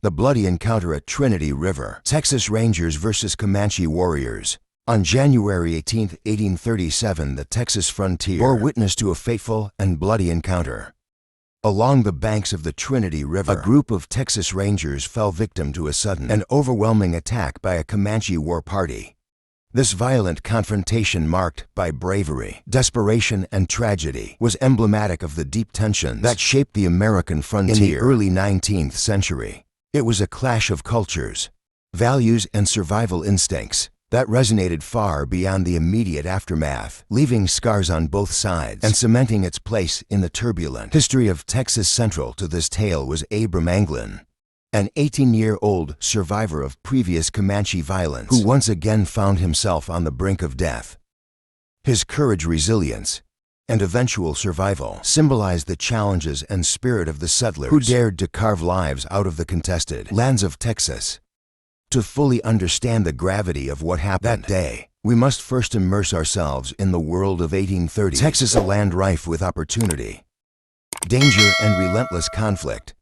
The bloody encounter at Trinity River. Texas Rangers versus Comanche warriors. On January 18, 1837, the Texas frontier bore witness to a fateful and bloody encounter. Along the banks of the Trinity River, a group of Texas Rangers fell victim to a sudden and overwhelming attack by a Comanche war party. This violent confrontation, marked by bravery, desperation, and tragedy, was emblematic of the deep tensions that shaped the American frontier in the early 19th century. It was a clash of cultures, values, and survival instincts that resonated far beyond the immediate aftermath, leaving scars on both sides and cementing its place in the turbulent history of Texas. Central to this tale was Abram Anglin, an 18-year-old survivor of previous Comanche violence who once again found himself on the brink of death. His courage, resilience, and eventual survival symbolized the challenges and spirit of the settlers who dared to carve lives out of the contested lands of Texas. To fully understand the gravity of what happened that day, we must first immerse ourselves in the world of 1830 Texas, a land rife with opportunity, danger, and relentless conflict.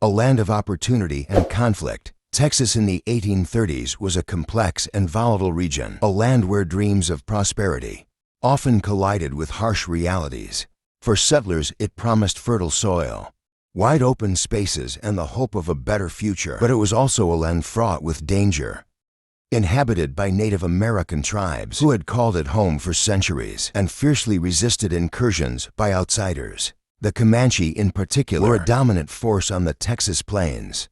A land of opportunity and conflict, Texas in the 1830s was a complex and volatile region, a land where dreams of prosperity often collided with harsh realities. For settlers, it promised fertile soil, wide open spaces, and the hope of a better future. But it was also a land fraught with danger, inhabited by Native American tribes who had called it home for centuries and fiercely resisted incursions by outsiders. The Comanche, in particular, were a dominant force on the Texas plains.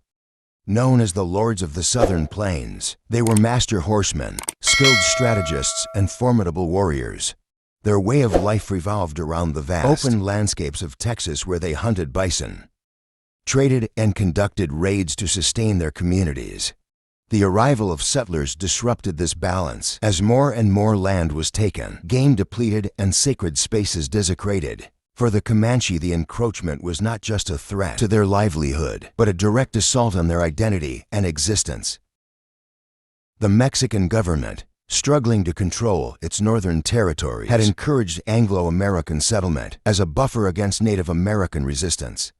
Known as the Lords of the Southern Plains, they were master horsemen, skilled strategists, and formidable warriors. Their way of life revolved around the vast, open landscapes of Texas, where they hunted bison, traded, and conducted raids to sustain their communities. The arrival of settlers disrupted this balance as more and more land was taken, game depleted, and sacred spaces desecrated. For the Comanche, the encroachment was not just a threat to their livelihood, but a direct assault on their identity and existence. The Mexican government, struggling to control its northern territories, had encouraged Anglo-American settlement as a buffer against Native American resistance.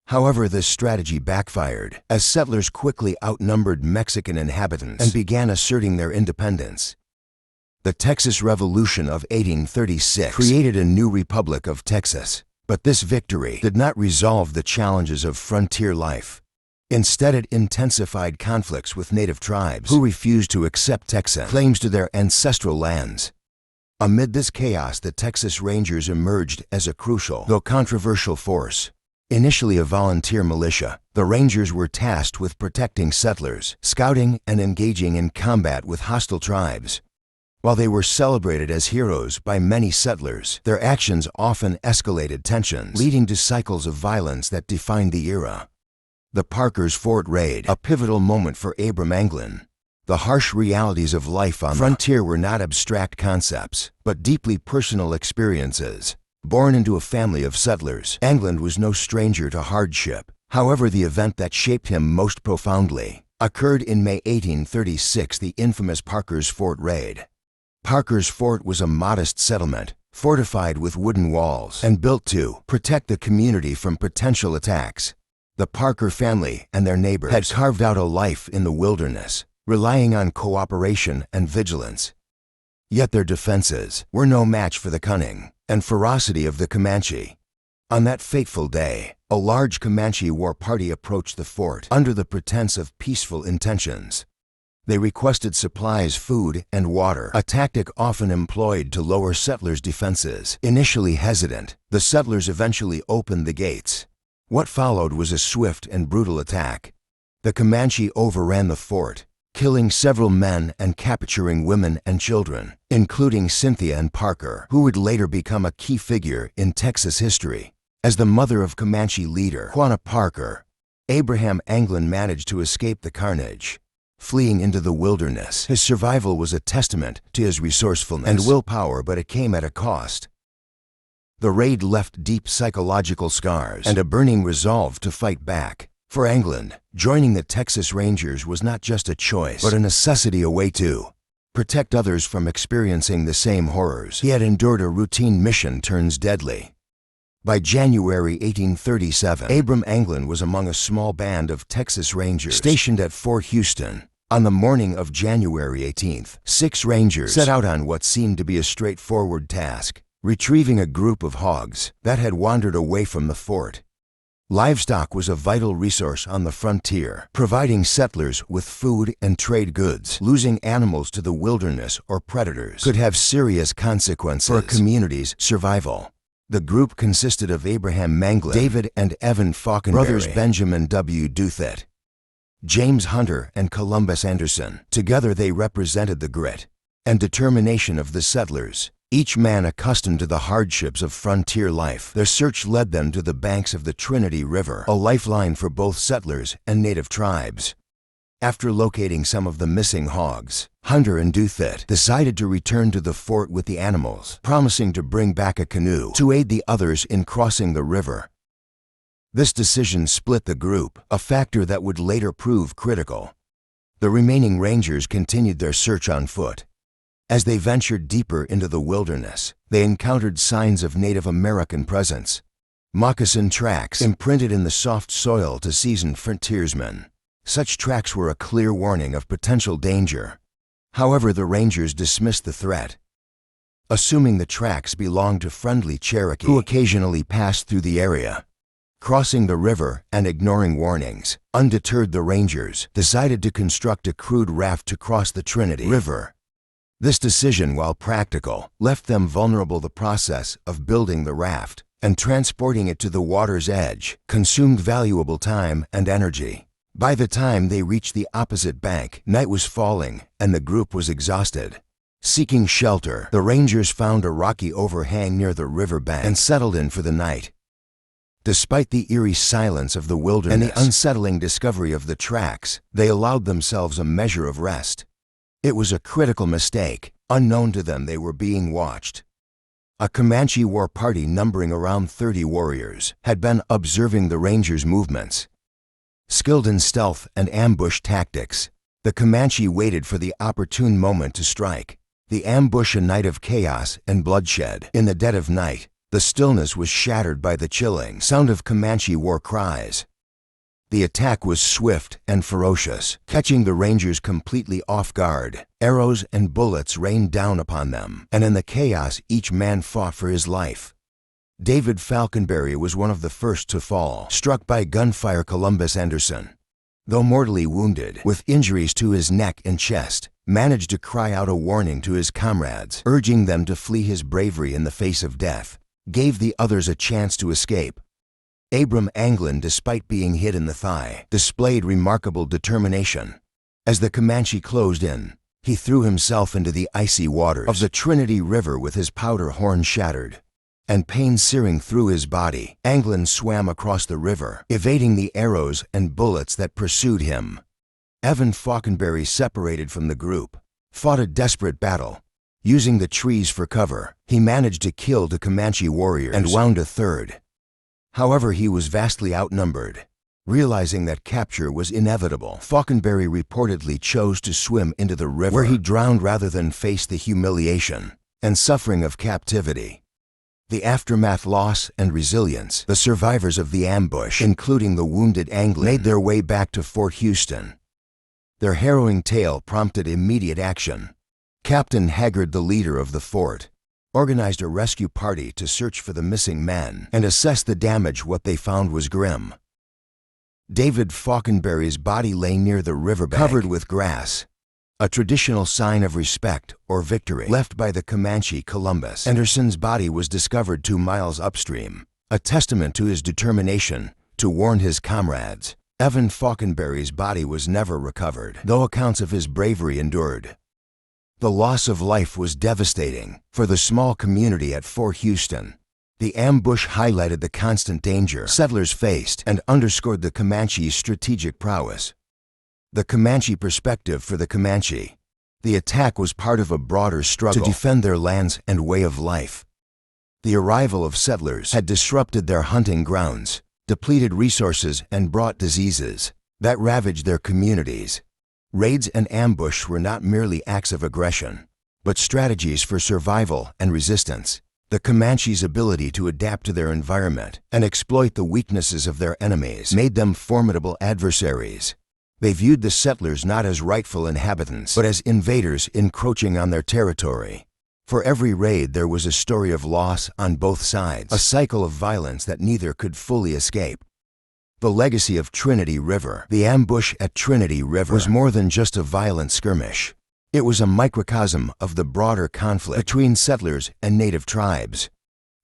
However, this strategy backfired, as settlers quickly outnumbered Mexican inhabitants and began asserting their independence. The Texas Revolution of 1836 created a new Republic of Texas, but this victory did not resolve the challenges of frontier life. Instead, it intensified conflicts with native tribes who refused to accept Texan claims to their ancestral lands. Amid this chaos, the Texas Rangers emerged as a crucial, though controversial, force. Initially a volunteer militia, the Rangers were tasked with protecting settlers, scouting, and engaging in combat with hostile tribes. While they were celebrated as heroes by many settlers, their actions often escalated tensions, leading to cycles of violence that defined the era. The Parker's Fort Raid, a pivotal moment for Abram Anglin. The harsh realities of life on the frontier were not abstract concepts, but deeply personal experiences. Born into a family of settlers, Anglin was no stranger to hardship. However, the event that shaped him most profoundly occurred in May 1836, the infamous Parker's Fort Raid. Parker's Fort was a modest settlement, fortified with wooden walls and built to protect the community from potential attacks. The Parker family and their neighbors had carved out a life in the wilderness, relying on cooperation and vigilance. Yet their defenses were no match for the cunning and ferocity of the Comanche. On that fateful day, a large Comanche war party approached the fort under the pretense of peaceful intentions. They requested supplies, food, and water, a tactic often employed to lower settlers' defenses. Initially hesitant, the settlers eventually opened the gates. What followed was a swift and brutal attack. The Comanche overran the fort, killing several men and capturing women and children, including Cynthia and Parker, who would later become a key figure in Texas history. As the mother of Comanche leader Quanah Parker, Abraham Anglin managed to escape the carnage. Fleeing into the wilderness, his survival was a testament to his resourcefulness and willpower, but it came at a cost. The raid left deep psychological scars and a burning resolve to fight back. For Anglin, joining the Texas Rangers was not just a choice, but a necessity, a way to protect others from experiencing the same horrors he had endured. A routine mission turns deadly. By January 1837, Abram Anglin was among a small band of Texas Rangers stationed at Fort Houston. On the morning of January 18th, 6 Rangers set out on what seemed to be a straightforward task, retrieving a group of hogs that had wandered away from the fort. Livestock was a vital resource on the frontier, providing settlers with food and trade goods. Losing animals to the wilderness or predators could have serious consequences for a community's survival. The group consisted of Abraham Manglin, David and Evan Faulconberry, brothers Benjamin W. Douthit, James Hunter, and Columbus Anderson. Together they represented the grit and determination of the settlers. Each man accustomed to the hardships of frontier life, their search led them to the banks of the Trinity River, a lifeline for both settlers and native tribes. After locating some of the missing hogs, Hunter and Douthit decided to return to the fort with the animals, promising to bring back a canoe to aid the others in crossing the river. This decision split the group, a factor that would later prove critical. The remaining Rangers continued their search on foot. As they ventured deeper into the wilderness, they encountered signs of Native American presence. Moccasin tracks imprinted in the soft soil to seasoned frontiersmen. Such tracks were a clear warning of potential danger. However, the Rangers dismissed the threat, assuming the tracks belonged to friendly Cherokee who occasionally passed through the area. Crossing the river and ignoring warnings, undeterred, the Rangers decided to construct a crude raft to cross the Trinity River. This decision, while practical, left them vulnerable. The process of building the raft and transporting it to the water's edge consumed valuable time and energy. By the time they reached the opposite bank, night was falling and the group was exhausted. Seeking shelter, the Rangers found a rocky overhang near the riverbank and settled in for the night. Despite the eerie silence of the wilderness and the unsettling discovery of the tracks, they allowed themselves a measure of rest. It was a critical mistake. Unknown to them, they were being watched. A Comanche war party numbering around 30 warriors had been observing the Rangers' movements. Skilled in stealth and ambush tactics, the Comanche waited for the opportune moment to strike. The ambush, a night of chaos and bloodshed. In the dead of night, the stillness was shattered by the chilling sound of Comanche war cries. The attack was swift and ferocious, catching the Rangers completely off guard. Arrows and bullets rained down upon them, and in the chaos each man fought for his life. David Faulconberry was one of the first to fall, struck by gunfire. Columbus Anderson, though mortally wounded, with injuries to his neck and chest, managed to cry out a warning to his comrades, urging them to flee. His bravery in the face of death gave the others a chance to escape. Abram Anglin, despite being hit in the thigh, displayed remarkable determination. As the Comanche closed in, he threw himself into the icy waters of the Trinity River with his powder horn shattered and pain searing through his body. Anglin swam across the river, evading the arrows and bullets that pursued him. Evan Faulconberry, separated from the group, fought a desperate battle. Using the trees for cover, he managed to kill the Comanche warriors and wound a third. However, he was vastly outnumbered. Realizing that capture was inevitable, Faulconberry reportedly chose to swim into the river, where he drowned rather than face the humiliation and suffering of captivity. The aftermath, loss and resilience. The survivors of the ambush, including the wounded Anglin, made their way back to Fort Houston. Their harrowing tale prompted immediate action. Captain Haggard, the leader of the fort, organized a rescue party to search for the missing men and assess the damage. What they found was grim. David Faulconberry's body lay near the riverbank, covered with grass, a traditional sign of respect or victory left by the Comanche. Columbus Anderson's body was discovered 2 miles upstream, a testament to his determination to warn his comrades. Evan Faulconberry's body was never recovered, though accounts of his bravery endured. The loss of life was devastating for the small community at Fort Houston. The ambush highlighted the constant danger settlers faced and underscored the Comanche's strategic prowess. The Comanche perspective. For the Comanche, the attack was part of a broader struggle to defend their lands and way of life. The arrival of settlers had disrupted their hunting grounds, depleted resources, and brought diseases that ravaged their communities. Raids and ambush were not merely acts of aggression, but strategies for survival and resistance. The Comanche's ability to adapt to their environment and exploit the weaknesses of their enemies made them formidable adversaries. They viewed the settlers not as rightful inhabitants, but as invaders encroaching on their territory. For every raid, there was a story of loss on both sides, a cycle of violence that neither could fully escape. The legacy of Trinity River. The ambush at Trinity River was more than just a violent skirmish. It was a microcosm of the broader conflict between settlers and native tribes.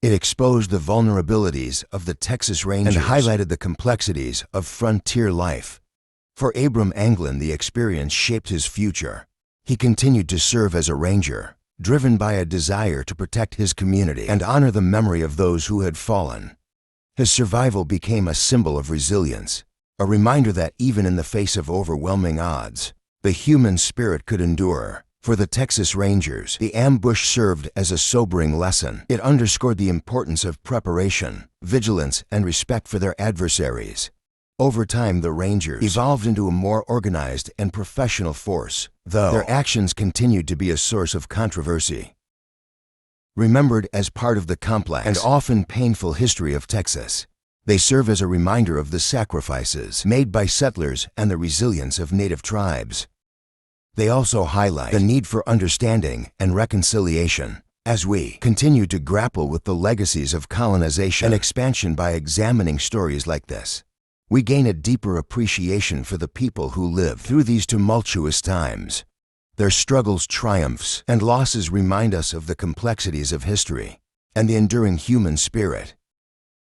It exposed the vulnerabilities of the Texas Rangers and highlighted the complexities of frontier life. For Abram Anglin, the experience shaped his future. He continued to serve as a ranger, driven by a desire to protect his community and honor the memory of those who had fallen. His survival became a symbol of resilience, a reminder that even in the face of overwhelming odds, the human spirit could endure. For the Texas Rangers, the ambush served as a sobering lesson. It underscored the importance of preparation, vigilance, and respect for their adversaries. Over time, the Rangers evolved into a more organized and professional force, though their actions continued to be a source of controversy. Remembered as part of the complex and often painful history of Texas, they serve as a reminder of the sacrifices made by settlers and the resilience of native tribes. They also highlight the need for understanding and reconciliation as we continue to grapple with the legacies of colonization and expansion. By examining stories like this, we gain a deeper appreciation for the people who lived through these tumultuous times. Their struggles, triumphs, and losses remind us of the complexities of history and the enduring human spirit.